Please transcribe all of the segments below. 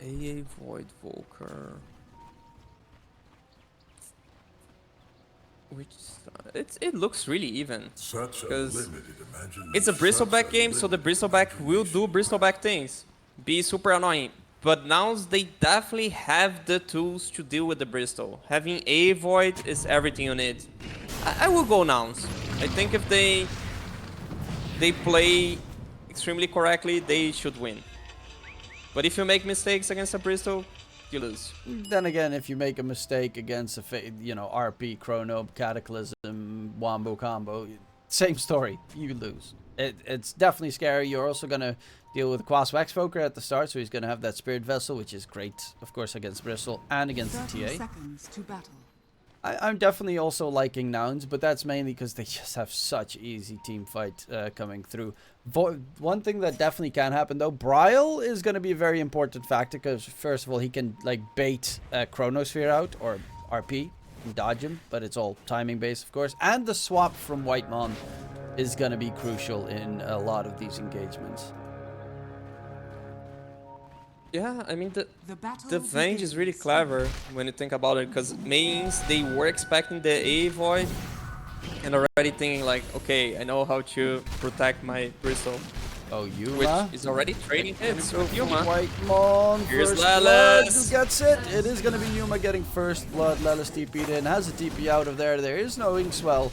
AA Void Volker. Which it looks really even. Because it's a bristleback game, so the bristleback will do bristleback things. Be super annoying. But nouns, they definitely have the tools to deal with the Bristol. Having a Void is everything you need. I will go nouns. I think if they play extremely correctly, they should win. But if you make mistakes against a Bristol, you lose. Then again, if you make a mistake against a RP, Chrono, Cataclysm, Wombo combo, same story, you lose. It's definitely scary. You're also gonna deal with Quas Waxpoker at the start, so he's gonna have that Spirit Vessel, which is great, of course, against Bristol and against the TA. Seconds to battle. I'm definitely also liking nouns, but that's mainly because they just have such easy team fight coming through. One thing that definitely can happen though, Bryle is going to be a very important factor because first of all he can like bait Chronosphere out or RP and dodge him, but it's all timing based of course. And the swap from Whitemon is going to be crucial in a lot of these engagements. Yeah, I mean, the Venge is really clever when you think about it, because mains, they were expecting the A Void and already thinking like, okay, I know how to protect my Bristol. Oh, Yuma? Which is already trading hits with Yuma. Whitemon, Here's first Lelis. blood, who gets it? It is going to be Yuma getting first blood. Lelis TP'd in, has a TP out of there. There is no Inkswell.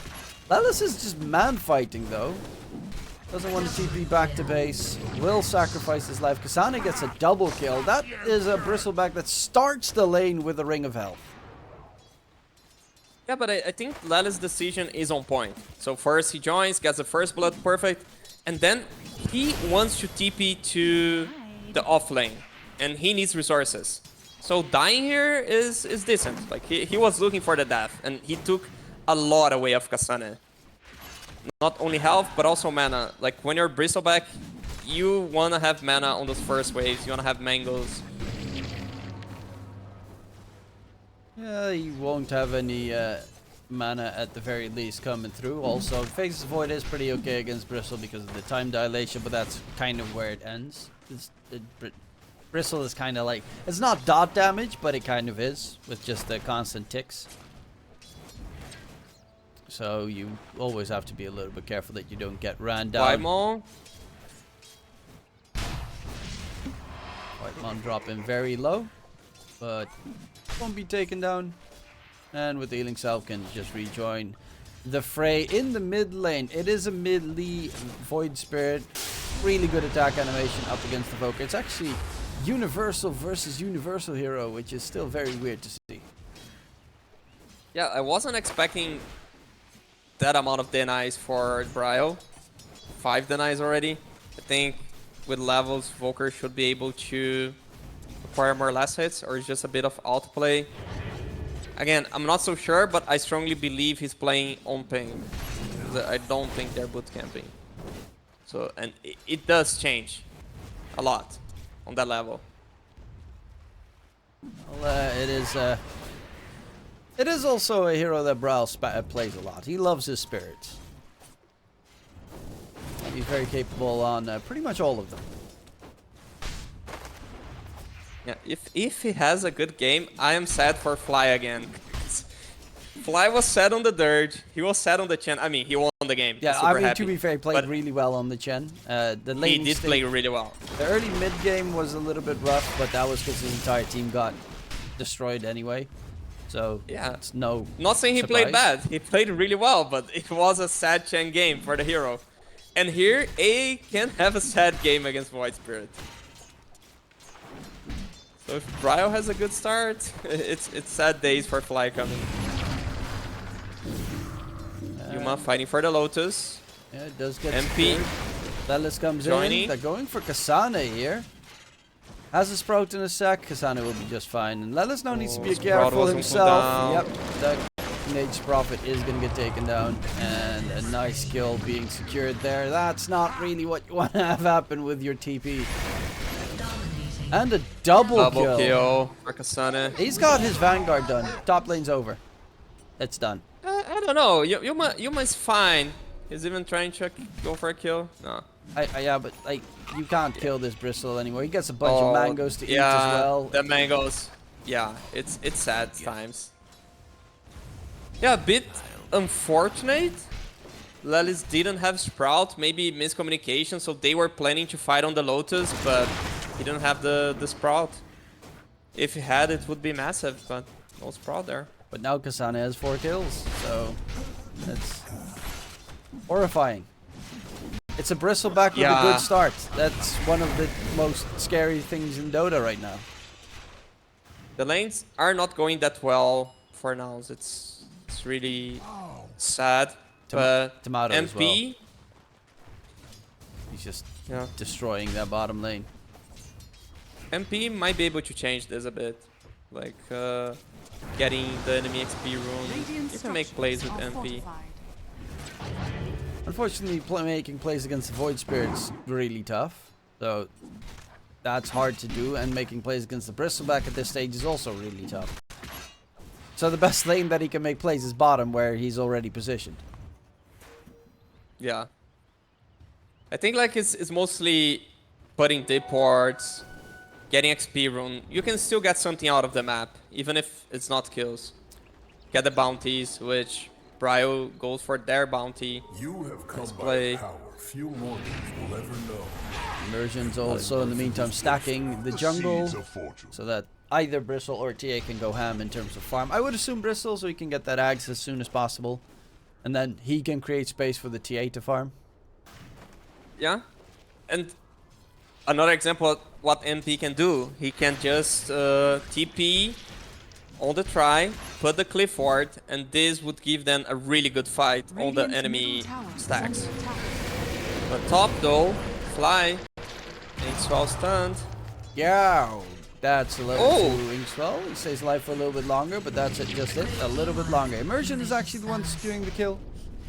Lelis is just man fighting though. Doesn't want to TP back to base. Will sacrifice his life. Kasane gets a double kill. That is a Bristleback that starts the lane with a Ring of Health. Yeah, but I think Lelis' decision is on point. So first he joins, gets the first blood perfect, and then he wants to TP to the off lane, and he needs resources. So dying here is decent. Like he was looking for the death, and he took a lot away of Kasane. Not only health, but also mana. Like when you're Bristleback, you wanna have mana on those first waves. You wanna have mangoes. Yeah, you won't have any mana at the very least coming through. Also, Faceless Void is pretty okay against Bristle because of the time dilation, but that's kind of where it ends. Bristle is kind of like, it's not dot damage, but it kind of is with just the constant ticks. So you always have to be a little bit careful that you don't get ran down. Whitemon dropping very low, but won't be taken down. And with the healing self can just rejoin the fray in the mid lane. It is a mid-lee Void Spirit. Really good attack animation up against the Voker. It's actually Universal versus Universal hero, which is still very weird to see. Yeah, I wasn't expecting that amount of denies for Bryle. 5 denies already. I think with levels, Volker should be able to acquire more last hits, or it's just a bit of outplay. Again, I'm not so sure, but I strongly believe he's playing on ping. I don't think they're boot camping. So, and it does change a lot on that level. Well, it is also a hero that Bryle plays a lot. He loves his spirits. He's very capable on pretty much all of them. Yeah, if he has a good game, I am sad for Fly again. Fly was sad on the dirt. He was sad on the Chen. I mean, he won the game. Yeah, I mean, to be fair, he played really well on the Chen. The lane he did play really well. The early mid game was a little bit rough, but that was because his entire team got destroyed anyway. So yeah, it's no not saying he surprise. played bad. He played really well, but it was a sad Chen game for the hero. And here, A can have a sad game against Void Spirit. So if Bryle has a good start, it's sad days for Fly coming. Yuma fighting for the Lotus. Yeah, it does get MP. Lelis comes joining. in. They're going for Kasane here. Has a Sprout in a sec. Kasane will be just fine. And Lelis now needs to be careful himself. Yep, the Nage's Prophet is going to get taken down. And a nice kill being secured there. That's not really what you want to have happen with your TP. And a double kill for Kasane. He's got his Vanguard done. Top lane's over. It's done. I don't know. Yuma is fine. He's even trying to go for a kill. No. Yeah, but like you can't kill this Bristle anymore. He gets a bunch of mangoes to eat as well. The mangoes. Yeah, it's sad times. Yeah, a bit unfortunate. Lelis didn't have Sprout, maybe miscommunication, so they were planning to fight on the Lotus, but he didn't have the Sprout. If he had, it would be massive, but no Sprout there. But now Kasane has 4 kills, so that's horrifying. It's a Bristleback with a good start. That's one of the most scary things in Dota right now. The lanes are not going that well for now. It's really sad. But Tomato MP, as well. He's just destroying that bottom lane. MP might be able to change this a bit. Like getting the enemy XP rune. You can make plays with MP. Unfortunately, making plays against the Void Spirit's really tough. So that's hard to do, and making plays against the Bristleback at this stage is also really tough. So the best lane that he can make plays is bottom, where he's already positioned. Yeah. I think like it's mostly putting dip wards, getting XP rune. You can still get something out of the map, even if it's not kills. Get the bounties, which Bryo goes for their bounty. You have come play. by power few mortals will ever know. Immersion's also in the meantime stacking the jungle, so that either Bristle or TA can go ham in terms of farm. I would assume Bristle, so he can get that Ags as soon as possible. And then he can create space for the TA to farm. Yeah. And another example of what MP can do. He can just TP on the try, put the cliff ward, and this would give them a really good fight on the enemy stacks. But top though, fly. Inkswell stunned. Yeah, that's a level 2 Inkswell. He stays alive for a little bit longer, but that's it, just it. A little bit longer. Immersion is actually the one securing the kill.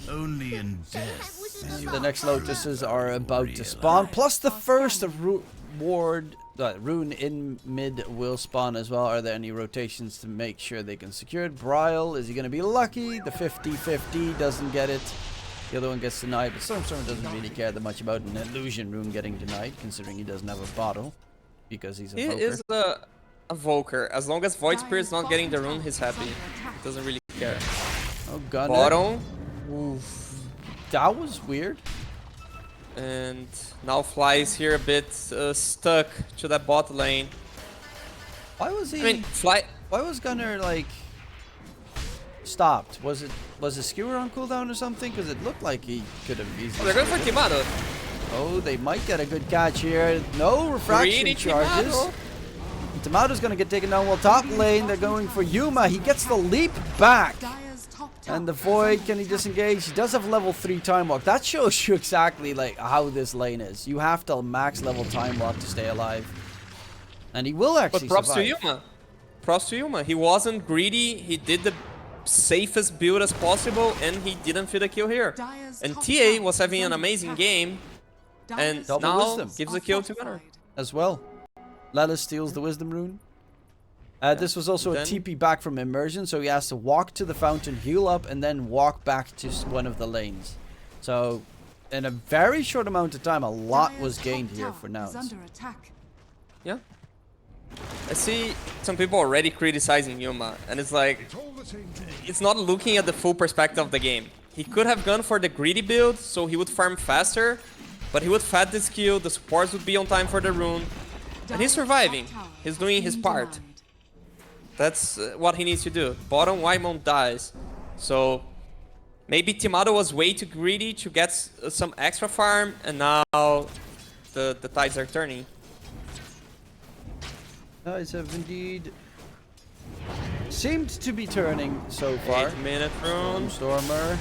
Only in death. And the next Lotuses are about to spawn. Plus the first rune in mid will spawn as well. Are there any rotations to make sure they can secure it? Bryle, is he going to be lucky? The 50-50 doesn't get it. The other one gets denied, but Stormstormer doesn't really care that much about an illusion rune getting denied, considering he doesn't have a bottle, because he's a Voker. He is a Voker. As long as Void Spirit's not getting the rune, he's happy. Doesn't really care. Oh, Gunner. Bottom. Oof. That was weird. And now Fly is here a bit stuck to that bot lane. Why was he... I mean, Fly... Why was Gunner, like, stopped? Was the skewer on cooldown or something? Because it looked like he could have easily... They're going for Timado. Oh, they might get a good catch here. No refraction charges. Timado's going to get taken down. Well, top lane, they're going for Yuma. He gets the leap back. And the Void, can he disengage? He does have level 3 time walk. That shows you exactly like how this lane is. You have to max level time walk to stay alive. And he will actually But props survive. to Yuma. Props to Yuma. He wasn't greedy. He did the safest build as possible, and he didn't feel the kill here. And TA was having an amazing game, and Double now wisdom. gives the kill to Gunner. As well. Lelis steals the wisdom rune. This was also a TP back from Immersion, so he has to walk to the fountain, heal up, and then walk back to one of the lanes. So, in a very short amount of time, a lot was gained here for Nouns. Yeah. I see some people already criticizing Yuma, and it's like, it's not looking at the full perspective of the game. He could have gone for the greedy build, so he would farm faster, but he would fat this kill, the supports would be on time for the rune, and he's surviving. He's doing his part. That's what he needs to do. Bottom, Wymon dies. So maybe Timado was way too greedy to get some extra farm, and now the tides are turning. Tides have indeed seemed to be turning so far. 8-minute rune. Stormer.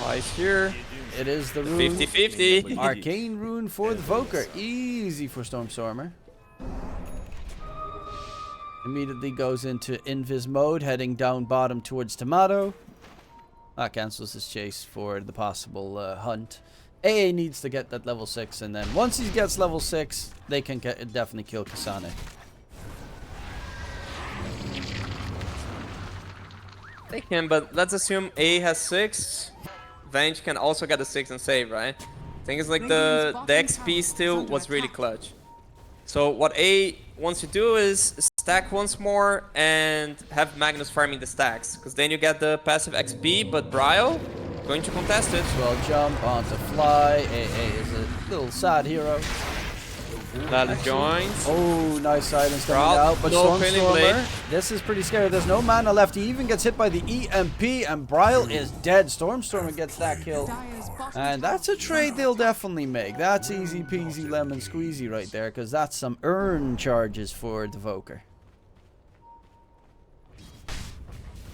Ice here. It is the rune. 50-50. Arcane rune for the Voker. Easy for Stormstormer. Immediately goes into invis mode, heading down bottom towards Tomato. Cancels his chase for the possible hunt. AA needs to get that level 6, and then once he gets level 6, they can definitely kill Kasane. They can, but let's assume A has 6. Venge can also get a 6 and save, right? Thing is like the XP still was really clutch. So what A wants to do is stack once more and have Magnus farming the stacks, because then you get the passive XP, but Bryo going to contest it. Well, jump onto fly. AA is a little sad hero. Lala joins. Oh, nice silence coming Crowd, out. But no failing blade. Stormstormer, this is pretty scary. There's no mana left. He even gets hit by the EMP, and Bryle is dead. Stormstormer gets that kill. And that's a trade they'll definitely make. That's easy peasy lemon squeezy right there, because that's some earn charges for the Voker.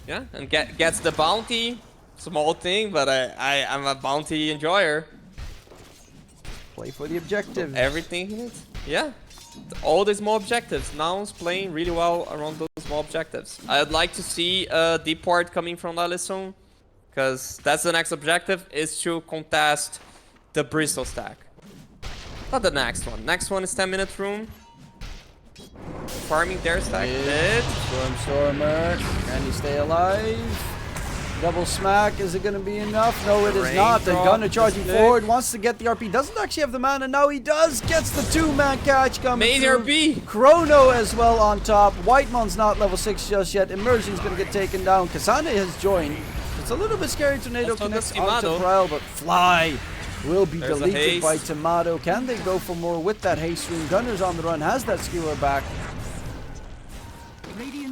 Yeah, and gets the bounty. Small thing, but I'm a bounty enjoyer. Play for the objective. Everything he needs. Yeah. All the small objectives. Nouns playing really well around those small objectives. I'd like to see a deep port coming from Lalisson, because that's the next objective, is to contest the Bristol stack. Not the next one. Next one is 10-minute room. Farming their stack. Mid. Stormstormer, can he stay alive? Double smack, is it going to be enough? No, it is not. The Gunner charging forward, wants to get the RP, doesn't actually have the mana. Now he does, gets the 2-man catch coming Made through. RP. Chrono as well on top. Whitemon's not level 6 just yet. Immersion's going to get taken down. Kasane has joined. It's a little bit scary. Tornado connects onto Prowl, but Fly will be There's deleted by Tomato. Can they go for more with that haste room? Gunner's on the run, has that skewer back.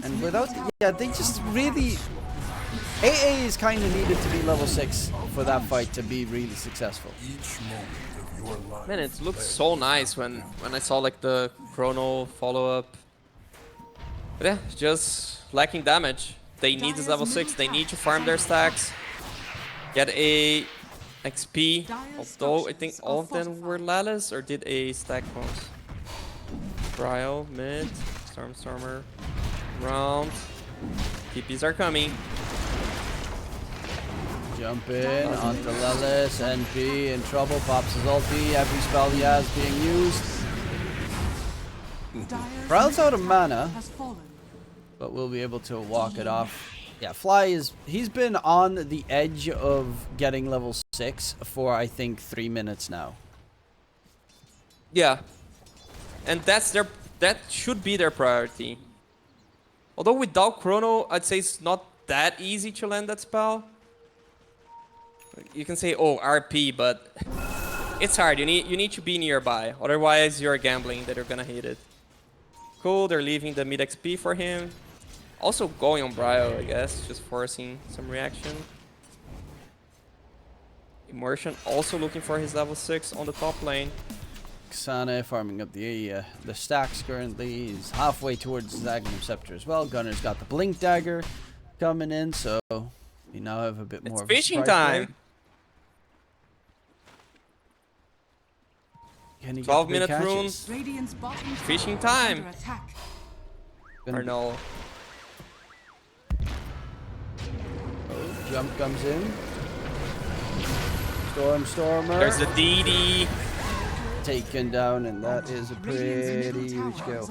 And without, yeah, they just really... AA is kind of needed to be level 6 for that fight to be really successful. Each moment of your life. Man, it looked so nice when I saw like the Chrono follow-up. But yeah, just lacking damage. They need this level 6, they need to farm their stacks. Get a XP, although I think all of them were Lalas, or did a stack most? Bryo, mid, Stormstormer, round. TPs are coming. Jump in onto Lelis, NP in trouble, pops his ulti, every spell he has being used. Prowl's out of mana, but we'll be able to walk it off. Yeah, Fly is, he's been on the edge of getting level 6 for I think 3 minutes now. Yeah. And that should be their priority. Although without Chrono, I'd say it's not that easy to land that spell. You can say, oh, RP, but it's hard. You need to be nearby. Otherwise, you're gambling that you're gonna hit it. Cool, they're leaving the mid XP for him. Also going on Bryo, I guess, just forcing some reaction. Immersion also looking for his level 6 on the top lane. Xane farming up the stacks currently. He's halfway towards his Agnum Scepter as well. Gunner's got the Blink Dagger coming in, so we now have a bit more of a fishing surprise time. play. Can he 12-minute get the big runes. catches? Fishing time. Or no. Jump comes in. Stormstormer There's the DD. taken down, and that is a pretty huge kill.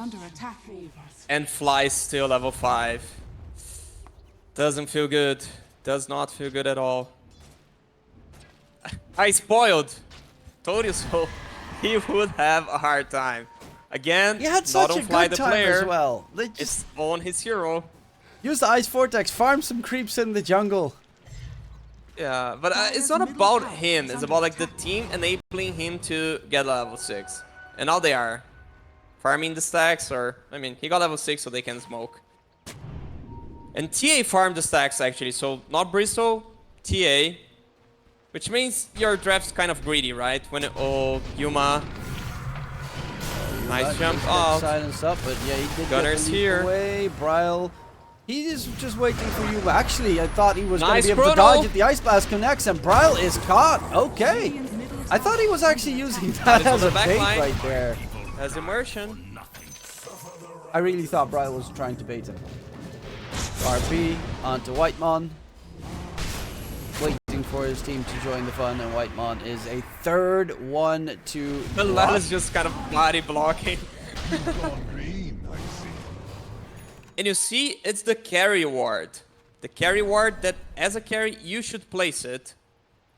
And Fly still level 5. Doesn't feel good. Does not feel good at all. I spoiled. Told you so. He would have a hard time. Again, He had not such on a Fly good the time player. as well. They just It's on his hero. use the Ice Vortex, farm some creeps in the jungle. Yeah, but it's not about him. It's about like the team enabling him to get level 6. And now they are. Farming the stacks, or... I mean, he got level 6 so they can smoke. And TA farmed the stacks actually, so not Bristol, TA. Which means your draft's kind of greedy, right? When oh, Yuma. Nice jump off. Silence up, but yeah, he did Gunner's get the leap here. away. Bryle, he is just waiting for Yuma. Actually, I thought he was going to Nice be able to Chrono. dodge it. The Ice Blast connects, and Bryle is caught. Okay. I thought he was actually using that That is as on a the back bait line. right there. As immersion. I really thought Bryle was trying to bait him. RP onto Whitemon. Waiting for his team to join the fun, and Whitemon is a third one to The block. is just kind of body blocking. Gone green, I see. And you see, it's the carry ward. The carry ward that, as a carry, you should place it.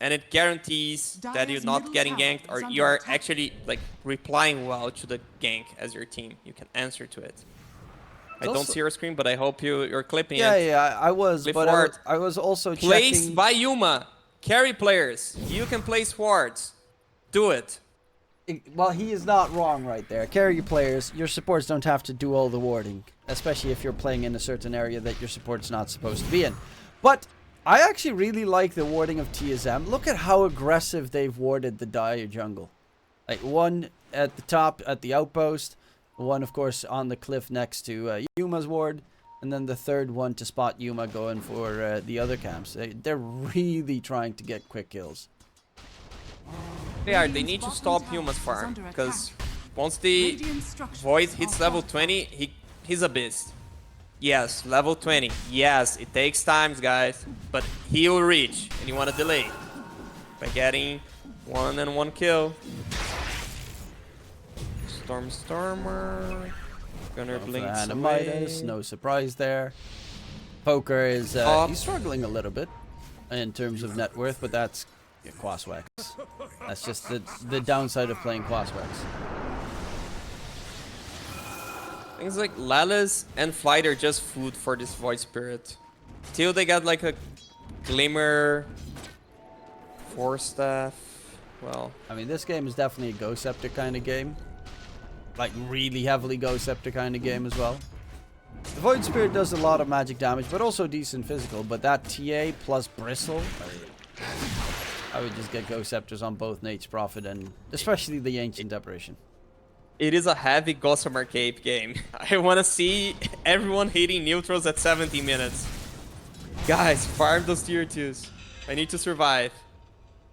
and it guarantees that you're not getting ganked, or you're actually like replying well to the gank as your team. You can answer to it. I don't see your screen, but I hope you're clipping Yeah, it. yeah, I was, Clip but ward. I was also Placed checking. by Yuma. Carry players. You can place wards. Do it. Well, he is not wrong right there. Carry players, your supports don't have to do all the warding, especially if you're playing in a certain area that your support's not supposed to be in. But I actually really like the warding of TSM. Look at how aggressive they've warded the dire jungle. Like one at the top at the outpost, one of course on the cliff next to Yuma's ward, and then the third one to spot Yuma going for the other camps. They're really trying to get quick kills. They need to stop Yuma's farm, because once the Void hits level 20, he's a beast. Yes, level 20. Yes, it takes time, guys, but he will reach, and you want to delay by getting 1 kill. Stormer. Gunner blinks away. No surprise there. Poker is he's struggling a little bit in terms of net worth, but that's Quaswex. That's just the downside of playing Quaswex. Things like Lalas and Flight are just food for this Void Spirit. Till they got like a Glimmer, Force Staff. Well, I mean, this game is definitely a Go Scepter kind of game. Like, really heavily Go Scepter kind of game as well. The Void Spirit does a lot of magic damage, but also decent physical. But that TA plus Bristle, I would just get Go Scepters on both Nate's Prophet and especially the Ancient Apparition. it is a heavy Gossamer Cape game. I want to see everyone hitting neutrals at 70 minutes. Guys, farm those tier 2s. I need to survive.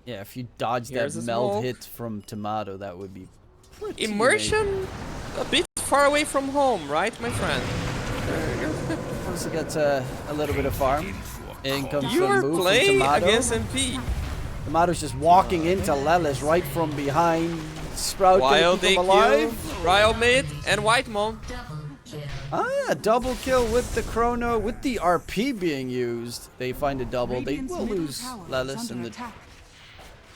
Yeah, if you dodge Here's that a meld smoke. hit from Tomato, that would be pretty Immersion, a bit far away from home, right, my friend? amazing. Also gets a little bit of farm. In comes You the are move from playing Tomato. against MP. Tomato's just walking into Lelis right from behind. Sprout Wild gonna keep him DQ, alive. Royal mid, and White Mon. Ah, double kill with the Chrono, with the RP being used. They find a double. They will lose Lelis in the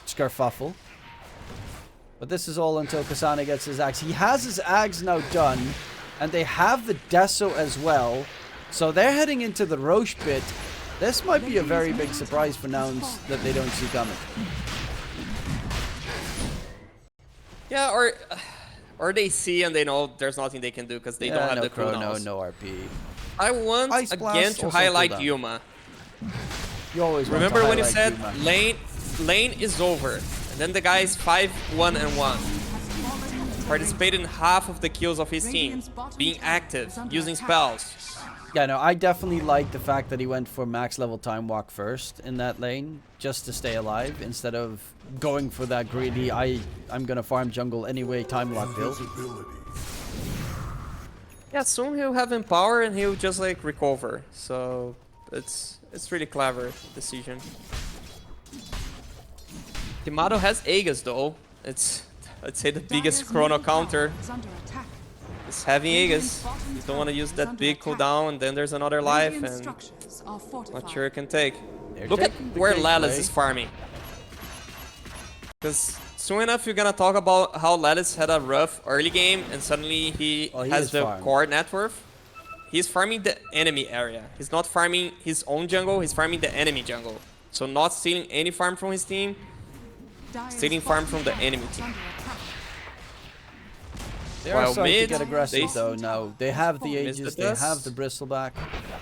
Scarfuffle. But this is all until Kasane gets his axe. He has his axe now done, and they have the Deso as well. So they're heading into the Roche pit. This might be a very big surprise for Nouns that they don't see coming. Yeah, or they see and they know there's nothing they can do because they don't have no the Chrono, cooldowns. no RP. I want Ice Blast again to also highlight cooldown. Yuma. You always want Remember to when you highlight said Yuma. lane is over, and then the guy is 5-1-1. Participated in half of the kills of his team, being active, using spells. Yeah, no, I definitely like the fact that he went for max level time walk first in that lane, just to stay alive, instead of going for that greedy, I'm gonna farm jungle anyway time lock build. Invisibility. Yeah, soon he'll have Empower and he'll just like recover. So it's really clever decision. Timado has Aegis though. It's, I'd say, the biggest Chrono counter. It's having Aegis. You don't want to use that big cooldown, and then there's another life, and not sure it can take. They're Look at taking the where cake Lelis play. is farming. Because soon enough, you're gonna talk about how Lelis had a rough early game, and suddenly he Oh, he has is the farmed. core net worth. He's farming the enemy area. He's not farming his own jungle, he's farming the enemy jungle. So not stealing any farm from his team, stealing farm from the enemy team. They are While starting mid, to get aggressive they- though now. They have the Missed Aegis, the they dust. have the Bristleback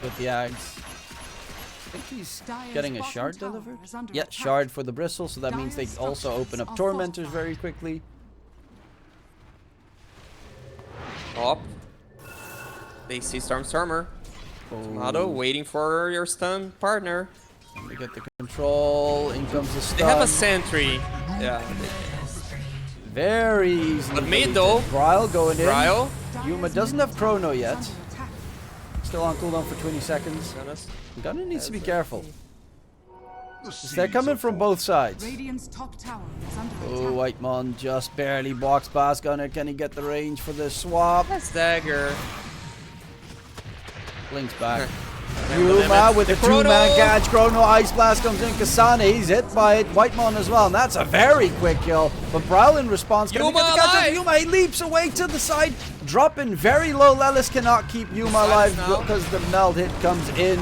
with the Ags. I think he's getting a shard delivered. Yeah, shard for the Bristle, so that means they also open up Tormentors very quickly. Top. They see Stormer. Timado Oh, waiting for your stun partner. they get the control, in comes the stun. They have a sentry. Yeah. Very easily. But mid deleted. though. Bryle going in. Bryle. Yuma doesn't have Chrono yet. Still on cooldown for 20 seconds. Gunner needs to be careful. The They're seeds coming of from both sides. Radiant's top tower is under Oh, attack. Whitemon just barely walks past Gunner. Can he get the range for the swap? That's dagger. Blinks back. Yuma with the Chrono. two-man catch. Chrono Ice Blast comes in. Kasane, he's hit by it. Whitemon as well. And that's a very quick kill. But Brawl in response. Can he get the catch on Yuma? He leaps away to the side. Dropping very low. Lelis cannot keep Yuma alive because the meld hit comes in.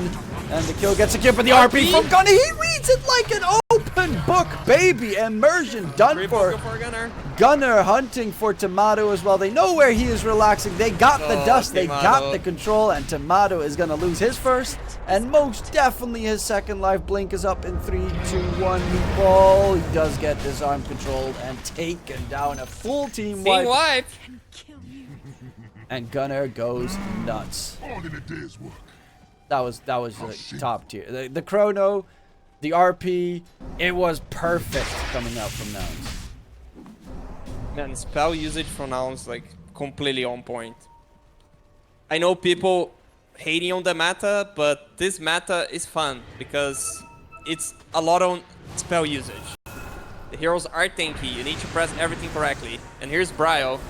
And the kill gets secured, but the RP from Gunner, he reads it like an open book, baby. Immersion done for Gunner. Gunner hunting for Tomato as well. They know where he is relaxing. They got the dust, they Tomato. got the control, and Tomato is going to lose his first, and most definitely his second life. Blink is up in 3, 2, 1. Meatball. He does get disarm controlled and taken down. A full team Being wipe. wiped. And Gunner goes nuts. All in a day's work. That was the top tier. The Chrono, the RP, it was perfect coming out from Nouns. Man, spell usage from nouns like completely on point. I know people hating on the meta, but this meta is fun because it's a lot on spell usage. The heroes are tanky, you need to press everything correctly. And here's Bryo,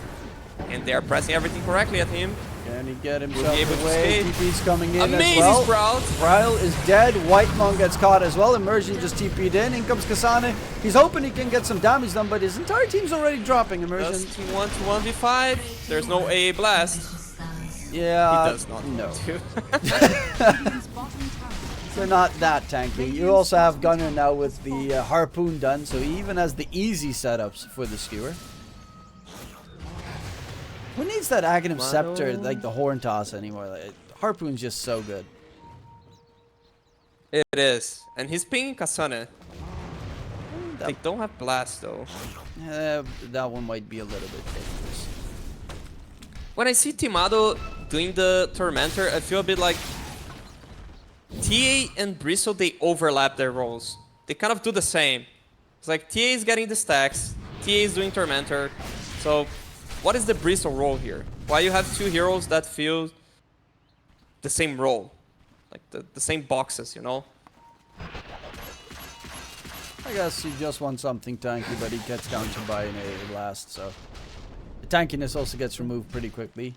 and they are pressing everything correctly at him. Can he get Will himself be able to away? escape. TP's coming in Amazing as well. Sprout. Bryle is dead. Whitemon gets caught as well. Immersion just TP'd in. In comes Kasane. He's hoping he can get some damage done, but his entire team's already dropping. Immersion. Does he want to 1v5? There's no AA blast. Yeah. He does not. No. Want to. His bottom tower is They're not that tanky. You also have Gunner now with the harpoon done, so he even has the easy setups for the skewer. Who needs that Aghanim Scepter, like the Horn Toss anymore? Like, harpoon's just so good. It is. And he's pinging Kasane. They don't have blast though. That one might be a little bit dangerous. When I see Timado doing the Tormentor, I feel a bit like TA and Bristle, they overlap their roles. They kind of do the same. It's like TA is getting the stacks, TA is doing Tormentor. So what is the Bristle role here? Why you have two heroes that feel the same role? Like the same boxes, you know? I guess he just wants something tanky, but he gets countered by an AA blast, so the tankiness also gets removed pretty quickly.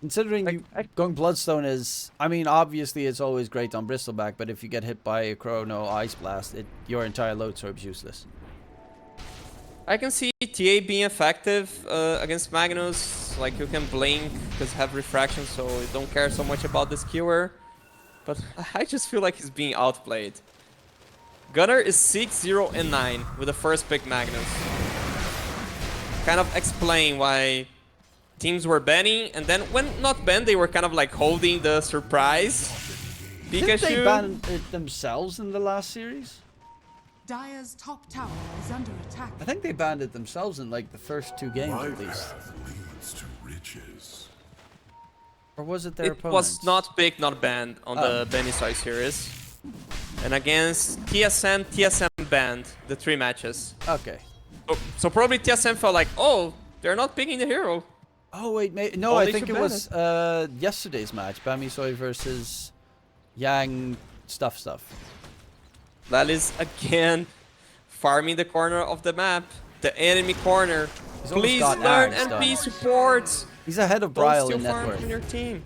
Considering going Bloodstone is, I mean, obviously it's always great on Bristleback, but if you get hit by a Chrono Ice Blast, your entire load sorb's useless. I can see TA being effective against Magnus. Like you can blink because have refraction, so you don't care so much about the skewer. But I just feel like he's being outplayed. Gunner is 6-0 and 9 with the first pick Magnus. Kind of explain why teams were banning, and then when not banned, they were kind of like holding the surprise. Didn't they Pikachu. ban it themselves in the last series? Dire's top tower is under attack. I think they banned it themselves in like the first 2 games My at least. path leads to riches. Or was it their It opponents? was not picked, not banned on the Benisai series. And against TSM, TSM banned the 3 matches. Okay. So probably TSM felt like, oh, they're not picking the hero. Oh wait, no, Only I think to it ban was yesterday's match, Bamisoy versus Yang stuff. That is again farming the corner of the map, the enemy corner. He's almost Please got learn Axe NP done. support. He's ahead of Don't Bryle steal in farm net worth. from your team.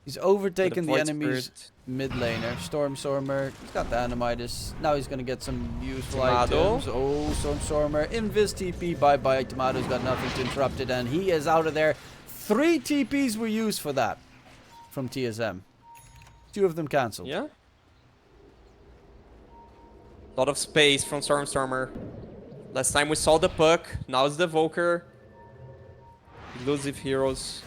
He's overtaken the Void enemy's Spirit. mid laner. Stormstormer, he's got the Animitis. Now he's gonna get some useful Tomato. items. Oh, Stormstormer. Invis TP, bye-bye. Tomato's got nothing to interrupt it, and he is out of there. 3 TPs were used for that from TSM. 2 of them cancelled. Yeah. Lot of space from Stormstormer. Last time we saw the puck, now it's the Volker. Elusive heroes.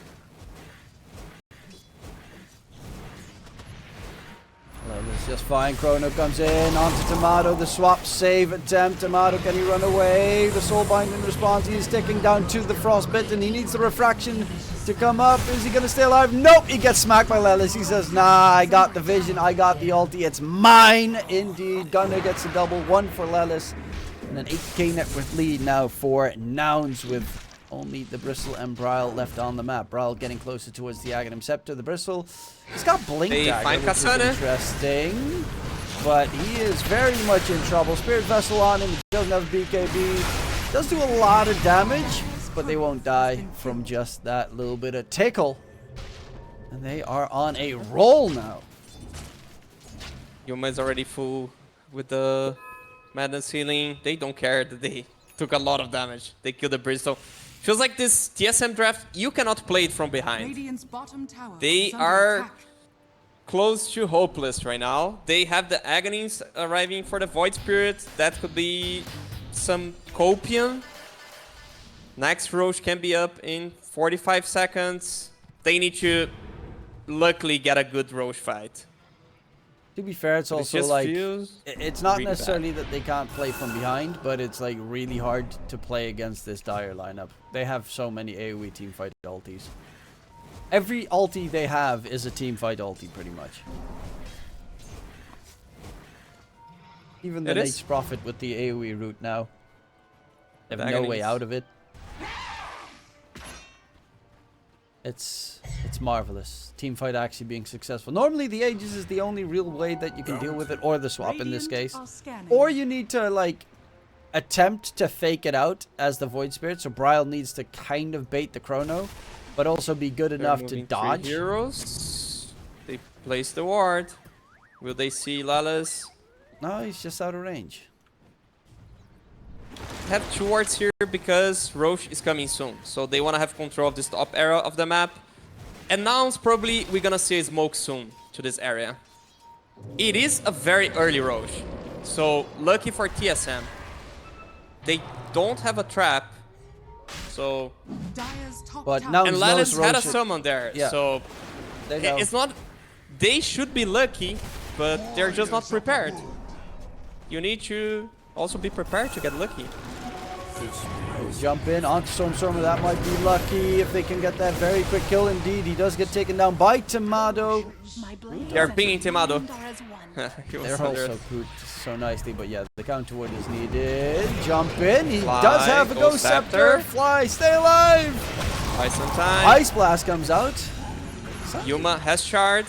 It's just fine. Chrono comes in onto Tomato. The swap save attempt. Tomato, can he run away? The Soulbind in response. He is sticking down to the Frostbitten. He needs the refraction to come up. Is he going to stay alive? Nope. He gets smacked by Lelis. He says, nah, I got the vision. I got the ulti. It's mine. Indeed. Gunner gets a double. 1 for Lelis. And an 8k net worth lead now for Nouns with only the Bristle and Bryle left on the map. Bryle getting closer towards the Aghanim Scepter. The Bristle, he's got Blink They Dagger, find which is Kasane. interesting. But he is very much in trouble. Spirit Vessel on him. He doesn't have BKB. Does do a lot of damage, but they won't die from just that little bit of tickle. And they are on a roll now. Yuma is already full with the Madness healing. They don't care that they took a lot of damage. They killed the Bristol. Feels like this TSM draft, you cannot play it from behind. Radiant's bottom tower They is under are attack. close to hopeless right now. They have the Agonies arriving for the Void Spirit. That could be some Copium. Next Roche can be up in 45 seconds. They need to luckily get a good Roche fight. To be fair, it's But it also just like feels it's not really necessarily that they can't play from behind, but it's like really hard to play against this Dire lineup. They have so many AoE teamfight ultis. Every ulti they have is a teamfight ulti, pretty much. Even the It is. Nate's Prophet with the AoE route now. They have The no way Agonies. out of it. It's marvelous. Teamfight actually being successful. Normally the Aegis is the only real way that you can deal with it, or the swap in this Radiant case. are scanning. Or you need to like attempt to fake it out as the Void Spirit. So Bryle needs to kind of bait the Chrono, but also be good They're enough to moving three dodge. heroes. They place the ward. Will they see Lalas? No, he's just out of range. Have two wards here because Roche is coming soon. So they want to have control of this top area of the map. And now probably we're gonna see a smoke soon to this area. It is a very early Roche. So lucky for TSM. They don't have a trap. So Dire's top But tower now and knows Lalas had a Roche- summon there. Yeah. So They know. it's not. They should be lucky, but they're just not prepared. You need to also be prepared to get lucky. Jump in onto Stormstormer. That might be lucky if they can get that very quick kill. Indeed, he does get taken down by Tomato. They're pinging Timado. He was They're under also it. grouped so nicely, but yeah, the counter ward is needed. Jump in. He Fly, does have a Ghost Ghost Scepter. Scepter. Fly, stay alive. Buy some time. Ice Blast comes out. Yuma has shard.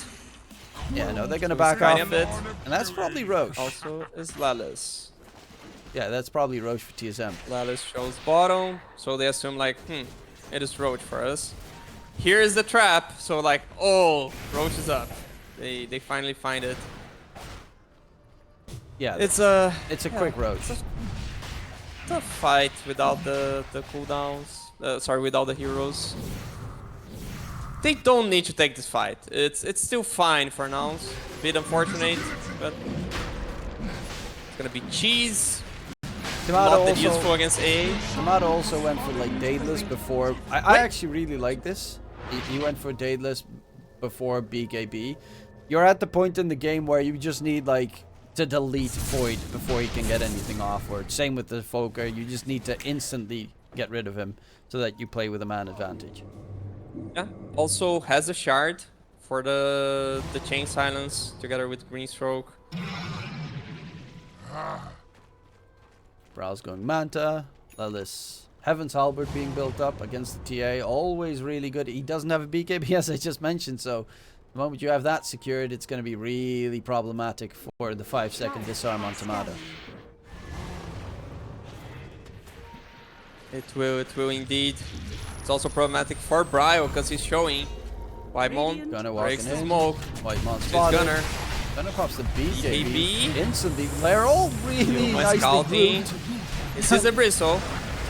Yeah, no, they're gonna back Tiny a off. bit. And that's probably Roche. Also is Lalas. Yeah, that's probably Roche for TSM. Lalas shows bottom, so they assume like, it is Roach for us. Here is the trap, so like, oh, Roach is up. They finally find it. Yeah, It's a quick Roche. tough fight without the cooldowns. Sorry, without the heroes. They don't need to take this fight. It's still fine for now. Bit unfortunate, but it's gonna be cheese. Tomato Not that useful also, against A. Tomato also went for like Daedalus before. I actually really like this. He went for Daedalus before BKB. You're at the point in the game where you just need like to delete Void before he can get anything off. Or same with the Foker. You just need to instantly get rid of him so that you play with a man advantage. Yeah. Also has a shard for the chain silence together with Greenstroke. Browse going Manta. Lelis. Heaven's Halberd being built up against the TA. Always really good. He doesn't have a BKB as I just mentioned, so the moment you have that secured, it's going to be really problematic for the 5-second disarm on Tomato. It will indeed. It's also problematic for Bryo because he's showing Whitemon Gunner breaks walking the in. smoke. White Mon It's spotted. Gunner. Gunner pops the BKB. BKB. Instantly. They're all really Yuma nicely scouting. grouped. This is a Bristle.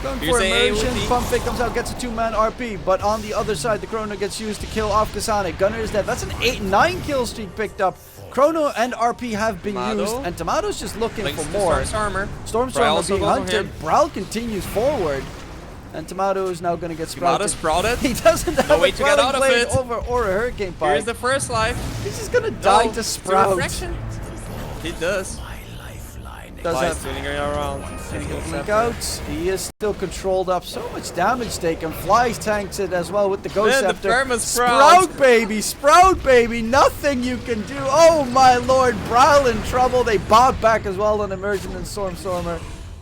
Going Here's for a immersion. ulti. Pump fake comes out, gets a 2-man RP, but on the other side, the Chrono gets used to kill off Kasane. Gunner is dead. That's an 8-9 kill streak picked up. Chrono and RP have been Tomato. used, and Tomato's just looking Links for to more. Stormstormer. Stormstormer also being goes on hunted. him. Brawl continues forward, and Tomato is now going to get Tomato sprouted. sprouted. He doesn't have way a to get Quelling out of Blade it. over or a Hurricane Pipe. Here's the first life. He's just going to die No, to it's a sprout. refraction. He does. Does Fly have spinning around. Blink out. He is still controlled up. So much damage taken. Flies tanks it as well with the Ghost Man, the Scepter. Perma Sprout. Sprout baby. Nothing you can do. Oh my lord. Brawl in trouble. They bob back as well on Immersion and Stormstormer.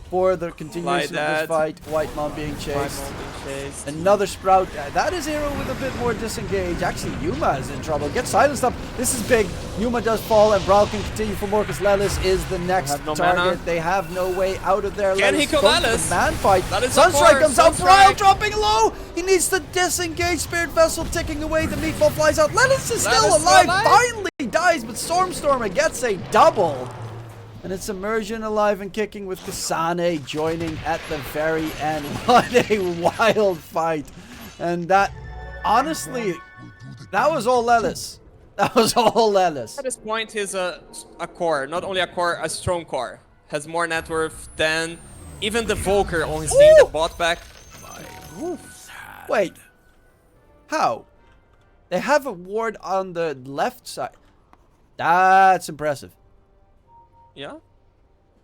for the continuation of this that. fight. Whitemon being chased. Chased. Another Sprout. That is Hero with a bit more disengage. Actually, Yuma is in trouble. Gets silenced up. This is big. Yuma does fall, and Brawl can continue for more because Lelis is the next Have no target. mana. They have no way out of there. Can he kill going for Lelis? the man fight. That is Sunstrike a comes force. out. Brawl Sunstrike. dropping low. He needs to disengage. Spirit Vessel ticking away. The meatball flies out. Lelis is still Lelis alive. alive. Finally dies, but Stormstormer gets a double. And it's Immersion alive and kicking with Kasane joining at the very end. What a wild fight. And that, honestly, that was all Lelis. That was all Lelis. At this point, he's a core. Not only a core, a strong core. Has more net worth than even the Volker on his team that bought back. Wait. How? They have a ward on the left side. That's impressive. Yeah.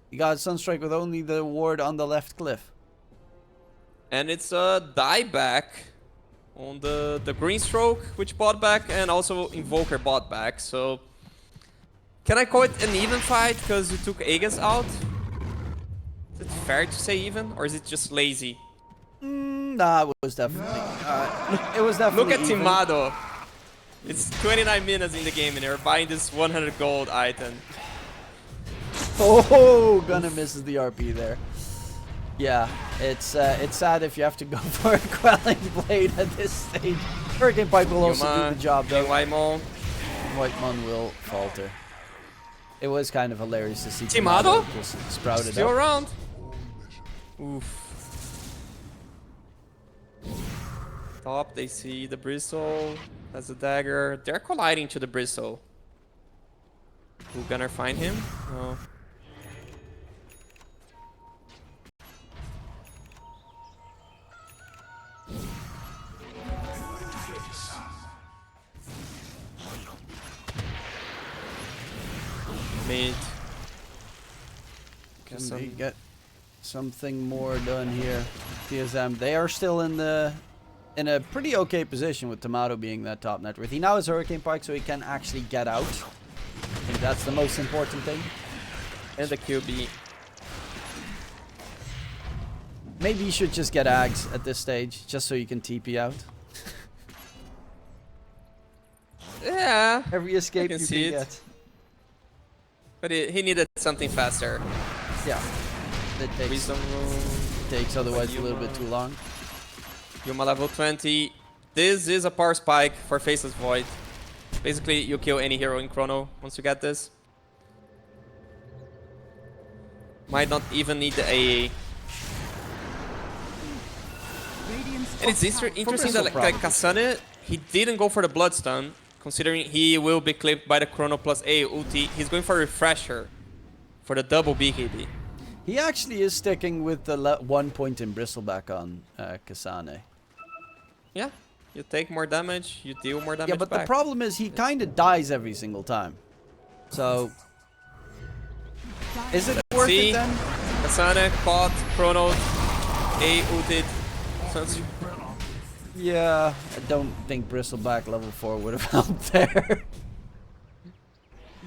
You got Sunstrike with only the ward on the left cliff. And it's a dieback on the green stroke, which bought back, and also Invoker bought back. So, can I call it an even fight because you took Aegis out? Is it fair to say even, or is it just lazy? Nah, it was definitely. It was definitely. Look at even. Timado. It's 29 minutes in the game, and they're buying this 100 gold item. Oh, Gunner misses the RP there. Yeah, it's sad if you have to go for a Quelling Blade at this stage. Hurricane Pipe will also Yuma, do the job though. Waimon. Whitemon will falter. It was kind of hilarious to see Timado? just sprouted Still up. around. Oof. Top, they see the Bristle. Has a dagger. They're colliding to the Bristle. Will Gunner find him? No. Mid. Can they get something more done here? TSM, they are still in a pretty okay position with Tomato being that top net worth. He now has Hurricane Pike, so he can actually get out. I think that's the most important thing. And the QB. Maybe you should just get Ags at this stage, just so you can TP out. Yeah. Every escape can you see can it. get. But he needed something faster. Yeah. It Wisdom room. takes otherwise a little bit too long. Yuma level 20. This is a power spike for Faceless Void. Basically, you kill any hero in Chrono once you get this. Might not even need the AA. Radiant's And it's top tower interesting that like Kasane, he didn't go for the Bloodstone, considering he will be clipped by the Chrono plus A ulti. He's going for a Refresher for the double BKB. He actually is sticking with the 1 point in Bristleback on Kasane. Yeah, you take more damage, you deal more damage Yeah, but back. the problem is he kind of dies every single time. So, is it worth See? it then? Kasane caught, Chrono, A ulted. So it's Yeah, I don't think Bristleback level 4 would have helped there.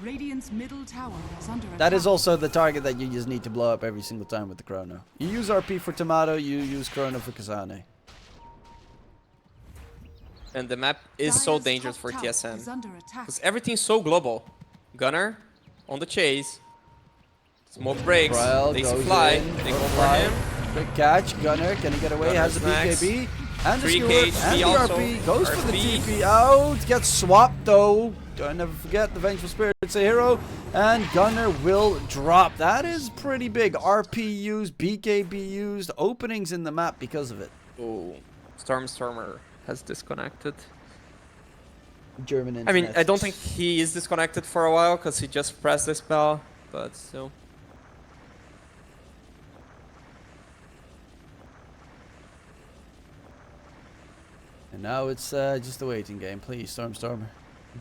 Radiant's middle tower is under That is attack. also the target that you just need to blow up every single time with the Chrono. You use RP for Tomato, you use Chrono for Kasane. and the map is so Dire's dangerous top for tower TSM. is under attack. Because everything's so global. Gunner on the chase. Smoke breaks. Braille They goes fly. in, They go for fly. him. Quick catch, Gunner, can he get away? Gunner's Has the max. BKB. And the 3K skewer, and HP the also. RP. Goes for the RP. TP out. Gets swapped though. Don't never forget the Vengeful Spirit's a hero. And Gunner will drop. That is pretty big. RP used, BKB used, openings in the map because of it. Oh, Stormstormer has disconnected. German I mean, internet. I don't think he is disconnected for a while because he just pressed the spell, but still. And now it's just a waiting game. Please, Stormstormer,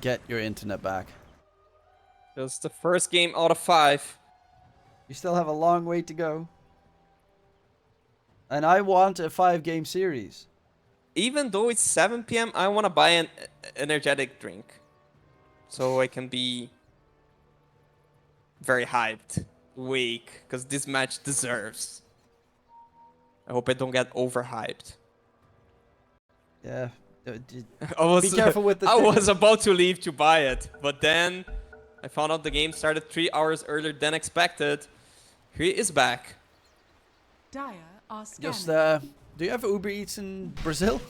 get your internet back. Just the first game out of 5. You still have a long way to go. And I want a 5-game series. Even though it's 7 PM, I want to buy an energetic drink. So I can be very hyped, weak, because this match deserves I hope I don't get overhyped. Yeah. I was, Be careful with the I ticket. was about to leave to buy it, but then I found out the game started 3 hours earlier than expected. He is back. Dire are scanning. Just, do you have Uber Eats in Brazil?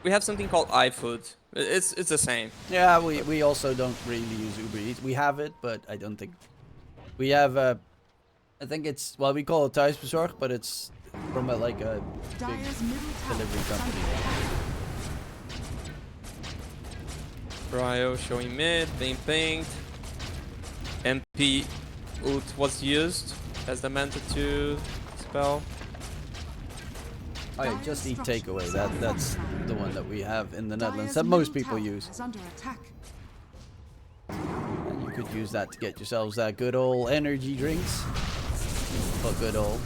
We have something called iFood. It's the same. Yeah, we also don't really use Uber Eats. We have it, but I don't think... We have, I think it's... Well, we call it thuisbezorgd, but it's from a big Dire's middle tower delivery is company. under attack. Bryo showing mid, being pinged. MP ult was used as the Manta 2 spell. Oh yeah, just eat takeaway. That's the one that we have in the Netherlands Dire's that most middle people tower use. is under attack. And you could use that to get yourselves that good old energy drinks. But good old.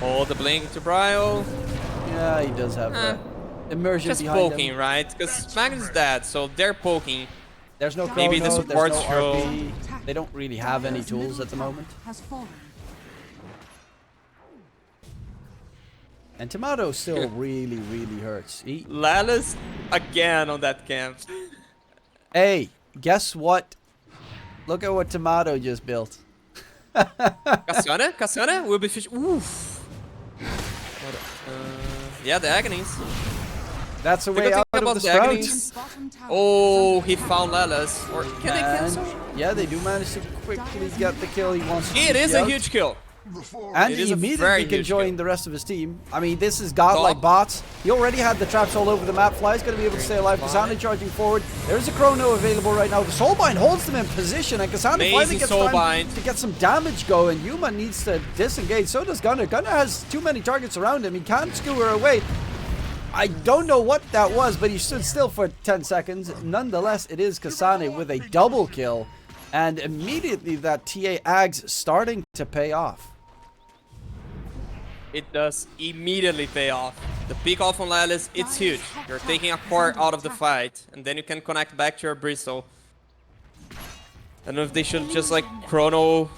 Hold the blink to Bryo. Yeah, he does have immersion Just behind poking, him. right? Because Magnus is dead, so they're poking. There's no Maybe the chrono, supports there's no show- RP. They don't really have any Dire's tools middle at the tower moment. Has fallen. And Tomato still Yeah. really, really hurts. Lallis again on that camp. Hey, guess what? Look at what Tomato just built. Cassiane will be fish. Oof. Yeah, the agonies. That's a The way good thing out of about the the sprouts. agonies- Bottom tower Oh, is he under found Lallis. Or can they And cancel? yeah, they do manage to quickly get the kill. He wants to It keep is you a out. huge kill. And It he is a immediately very can huge join kill. the rest of his team. I mean, this is godlike Top. bots. He already had the traps all over the map. Fly's going to be able to stay alive. Kasane charging forward. There's a chrono available right now. The Soulbind holds them in position, and Kasane finally Amazing gets time Soulbind. to get some damage going. Yuma needs to disengage. So does Gunnar. Gunnar has too many targets around him. He can't skewer away. I don't know what that was, but he stood still for 10 seconds. Nonetheless, it is Kasane with a double kill. And immediately that TA Ags starting to pay off. It does immediately pay off. The pick off on Lallis, it's huge. You're taking a core out of the fight, and then you can connect back to your Bristol. I don't know if they should just like chrono,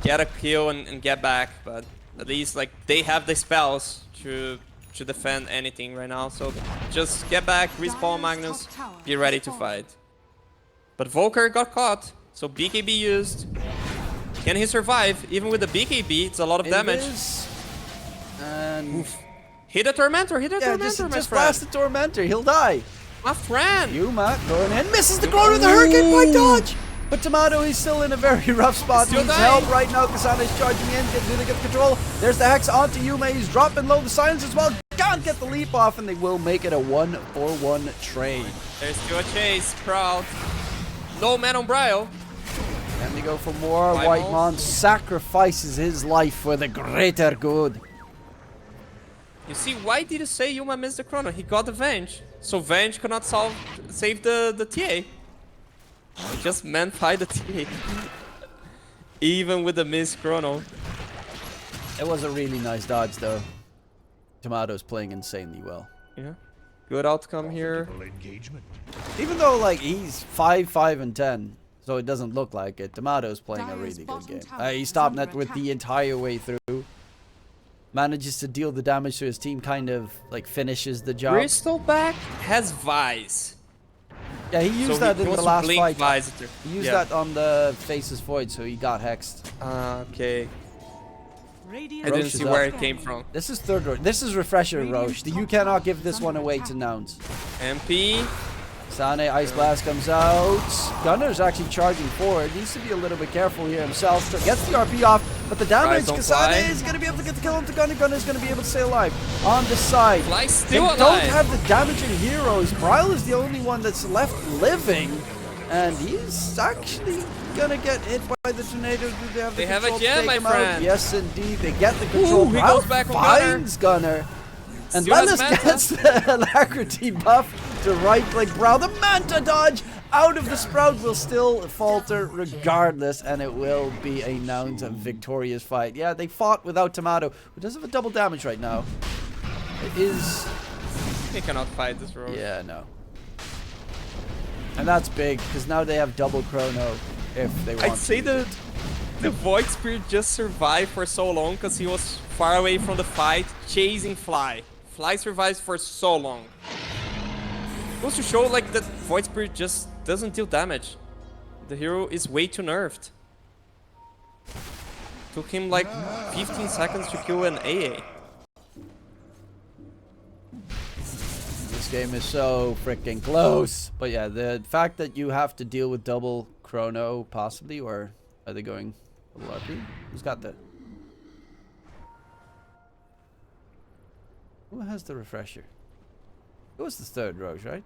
get a kill and get back, but at least like they have the spells to defend anything right now. So just get back, respawn Magnus, be ready to fight. But Volker got caught, so BKB used. Can he survive? Even with the BKB, it's a lot of damage. It is. And Hit a Tormentor, hit a yeah, Tormentor, just my friend. blast the Tormentor. He'll die. My friend. Yuma going in, misses the chrono with the Hurricane by dodge. But Tomato is still in a very rough spot. Still Needs dying. help right now. Kasane is charging in. Do they get control? There's the Hex onto Yuma. He's dropping low. The silence as well. Can't get the leap off, and they will make it a 1-for-1 trade. There's still a chase, Proud. No man on Bryo. And they go for more. Five White balls. Mon sacrifices his life for the greater good. You see, why did you say Yuma missed the chrono? He got the Venge. So Venge could not save the TA. He just man-fight the TA. Even with the missed chrono. It was a really nice dodge, though. Tomato's playing insanely well. Yeah. Good outcome here. Engagement. Even though, like, he's 5, and 10, so it doesn't look like it. Tomato's playing a really good game. He stopped net with the entire way through. Manages to deal the damage to his team, kind of, like, finishes the job. Bristol back has Vice. Yeah, he used that in the last fight. Vice. He used that on the Faces Void, so he got hexed. Okay. Radiant I didn't Roche see is where up. it came from. This is third row. This is Refresher Roche. You cannot give this one away to Nouns. MP. Sane, Ice Blast comes out. Gunner's actually charging forward. Needs to be a little bit careful here himself. Gets the RP off, but the damage, Rise on Fly. Kasane is going to be able to get the kill onto Gunner. Gunner's going to be able to stay alive. On the side. Fly They still don't alive. have the damaging heroes. Bryle is the only one that's left living. And he's actually going to get hit by the tornado. Do they have the They have a control to gem, take my him out? friend. Yes, indeed. They get the control. he Bryle goes back on Gunner. finds Gunner. And Still has Lennis Manta. gets the alacrity buff to right-click Brow. The Manta dodge out of the Sprout will still falter regardless, and it will be a Nouns victorious fight. Yeah, they fought without Tomato, who does have a double damage right now. It is... He cannot fight this road. Yeah, no. And that's big, because now they have double chrono if they want I'd say to. The Void Spirit just survived for so long because he was far away from the fight, chasing Fly. Fly survives for so long. Goes to show like that Void Spirit just doesn't deal damage. The hero is way too nerfed. Took him like 15 seconds to kill an AA. This game is so freaking close. But yeah, the fact that you have to deal with double chrono, possibly, or are they going lucky? Who's got the... Who has the refresher? It was the third Roche, right?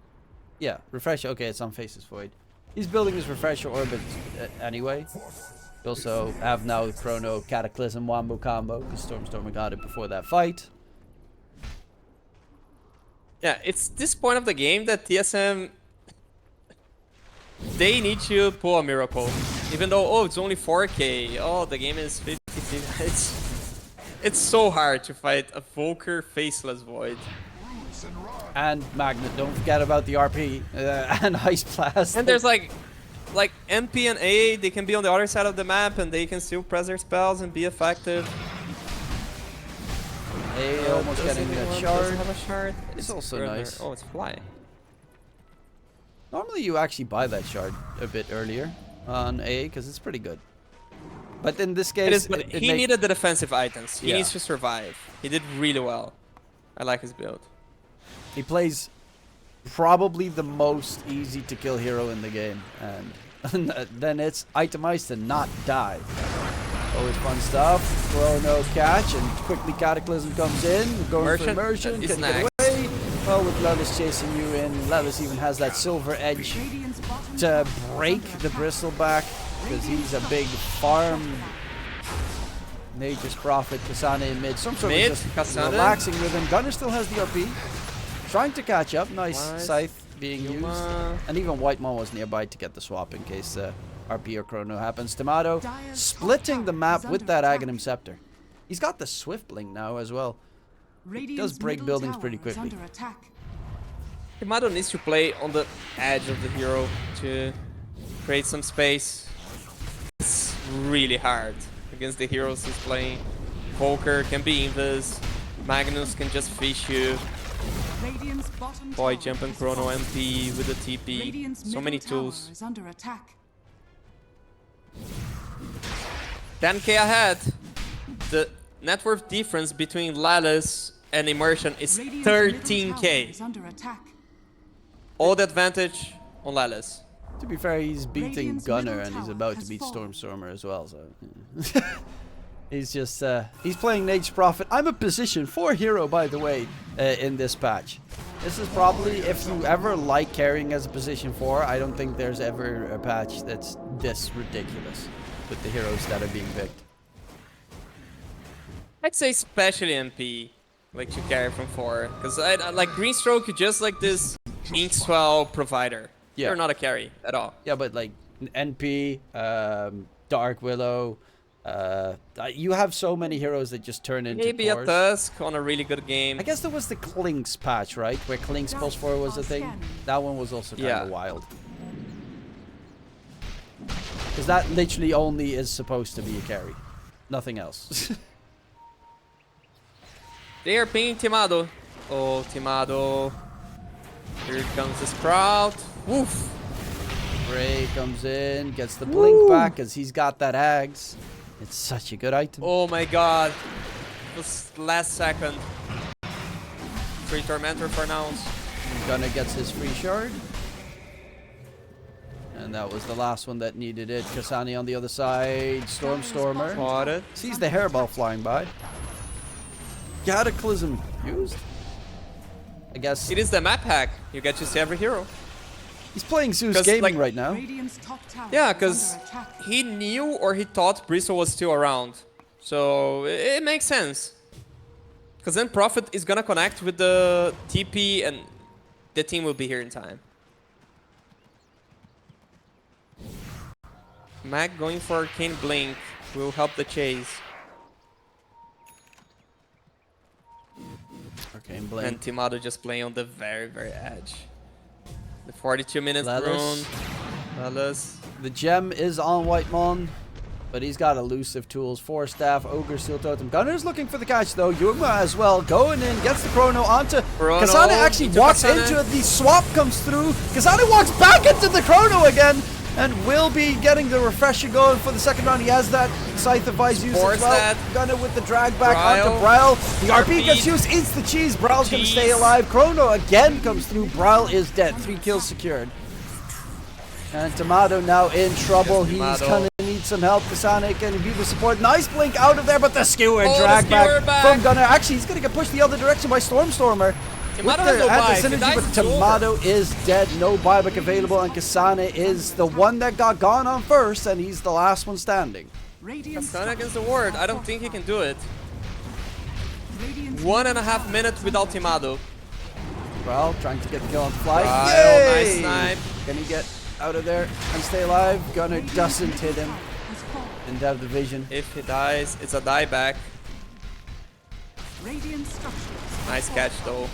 Yeah, refresher. Okay, it's on Faces Void. He's building his refresher orbit anyway. We also have now Chrono Cataclysm Wombo combo because Stormstormer got it before that fight. Yeah, it's this point of the game that TSM, they need to pull a miracle. Even though, oh, it's only 4K. Oh, the game is 50. It's so hard to fight a Volker Faceless Void. And Magnet, don't forget about the RP and Ice Blast. And there's like MP and A, they can be on the other side of the map and they can still press their spells and be effective. A almost getting that Doesn't shard. have a shard. It's also Runner. nice. Oh, it's Fly. Normally you actually buy that shard a bit earlier on A because it's pretty good. But in this case, It is, but he needed the defensive items. He Yeah. needs to survive. He did really well. I like his build. He plays probably the most easy to kill hero in the game, and then it's itemized to not die. Always fun stuff. Chrono catch, and quickly Cataclysm comes in. We're going for immersion. Is Can you get next. away? Well, with Levis chasing you in, Levis even has that silver edge Radiant's bottom to tower break is the under bristleback because he's a big farm. Nature's Prophet, Kasane in mid. Some sort Mid, of just Kasane. relaxing with him. Gunner still has the RP. Trying to catch up. Nice scythe being Yuma. used. And even Whitemon was nearby to get the swap in case RP or Chrono happens. Tomato Dire's splitting top the tower map is with under that attack. Aghanim Scepter. He's got the Swift Blink now as well. Radiant's does break middle buildings tower pretty is quickly. under attack. Himado needs to play on the edge of the hero to create some space. It's really hard against the heroes he's playing. Volker can be invis. Magnus can just fish you. Radiant's bottom Boy tower jumping is Chrono falling. MP with the TP. Radiant's So middle many tower tools. is under attack. 10k ahead. The net worth difference between Lalus and Immersion is Radiant's middle tower 13k. is under attack. All the advantage on Lalus. To be fair, he's beating Radiant's Gunner middle and he's tower about to has beat fallen. Stormstormer as well. So he's just he's playing Nature's Prophet. I'm a position 4 hero, by the way, in this patch. This is probably, if you ever like carrying as a position 4, I don't think there's ever a patch that's this ridiculous with the heroes that are being picked. I'd say especially MP, like to carry from 4. Because I like Greenstroke, you're just like this Inkswell provider. Yeah. You're not a carry at all. Yeah, but like NP, Dark Willow, you have so many heroes that just turn into Maybe a cores. Tusk on a really good game. I guess there was the Clinks patch, right? Where Clinks plus 4 was a thing. That one was also kind Yeah. of wild. Because that literally only is supposed to be a carry. Nothing else. They are pinging Timado. Oh, Timado. Here comes the Sprout. Woof. Ray comes in, gets the blink back because he's got that Ags. It's such a good item. Oh my god. It was last second. Free Tormentor for nouns. Gunner gets his free shard. And that was the last one that needed it. Kasani on the other side. Stormstormer. Caught it. Sees the hairball flying by. Cataclysm used? I guess It is the map hack. You get to see every hero. he's playing Zeus 'Cause, Gaming like- right now. Radiant's top tower Yeah, is because under attack. he knew or he thought Bristol was still around. So it makes sense. Because then Prophet is gonna connect with the TP and the team will be here in time. Mag going for Arcane Blink will help the chase. Arcane Blink. And Timado just playing on the very, very edge. The 42 minutes Lalus. rune. Lalus. The gem is on Whitemon, But he's got elusive tools. Force Staff, Ogre, Steel Totem. Gunner's looking for the catch though. Yuma as well. Going in, gets the Chrono onto Chrono Kasane. Actually into walks Kasane. into it. The swap comes through. Kasane walks back into the Chrono again. And will be getting the refresher going for the second round. He has that Scythe of Vice used as Force well. that. Gunner with the drag back Bryle. onto Bryle. The RP RP. gets used, eats the cheese. Bryle's going to stay Cheese. alive. Chrono again comes through. Bryle is dead. 3 kills secured. And Tomato now in trouble. He's Tomato. going to need some help. Kasane can be the support. Nice blink out of there, but the skewer Oh, the drag skewer back, back. from Gunner. Actually, he's going to get pushed the other direction by Stormstormer. Tomato With has no the buy. If he synergy, dies, but it's over. Tomato is dead. No buyback available, and Kasane is the one that got gone on first, and he's the last one standing. Radiant's Kasane against the ward. I don't think he can do it. Radiant's 1.5 minutes without Timado. Bryle trying to get the kill on the fly. Bryle, Yay! nice snipe. Can he get out of there and stay alive? Gunner doesn't hit him. has fallen. Didn't have the vision. If he dies, it's a dieback. Radiant structures. Nice catch though.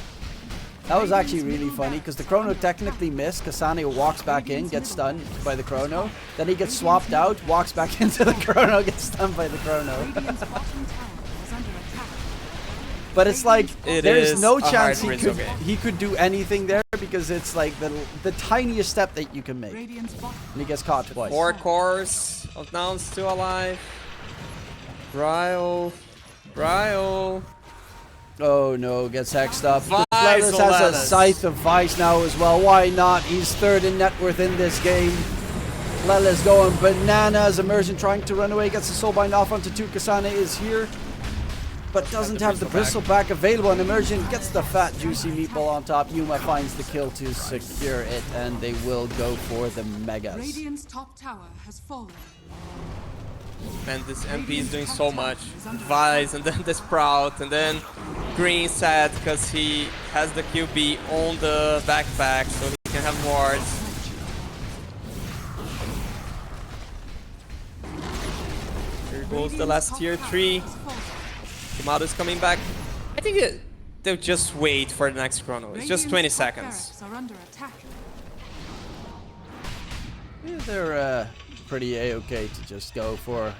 That was actually really funny because the Chrono technically missed. Kasane walks back in, gets stunned by the Chrono. Then he gets swapped out, walks back into the Chrono, gets stunned by the Chrono. Radiant's bottom tower is under attack. But it's like It there's is no a chance hard he Rizzo could game. he could do anything there because it's like the tiniest step that you can make. Radiant's bottom. And he gets caught twice. 4 cores of nouns still alive. Bryle. Bryle. Oh no, gets hexed up. Vice Lelis has a Lelis. Scythe of Vice now as well. Why not? He's third in net worth in this game. Lelis going bananas. Immersion trying to run away. Gets the Soulbind off onto 2. Kasane is here, but doesn't have the Bristleback available. And Immersion gets the fat, juicy meatball on top. Yuma finds the kill to secure it, and they will go for the Megas. Radiant's top tower has fallen. Man, this MP is doing so much. Vice and then the Sprout and then Green sad because he has the QB on the backpack so he can have wards. Here goes the last tier 3. Timato's coming back. I think they'll just wait for the next chrono. It's just 20 seconds. Are under attack. Yeah, they're pretty a-okay to just go for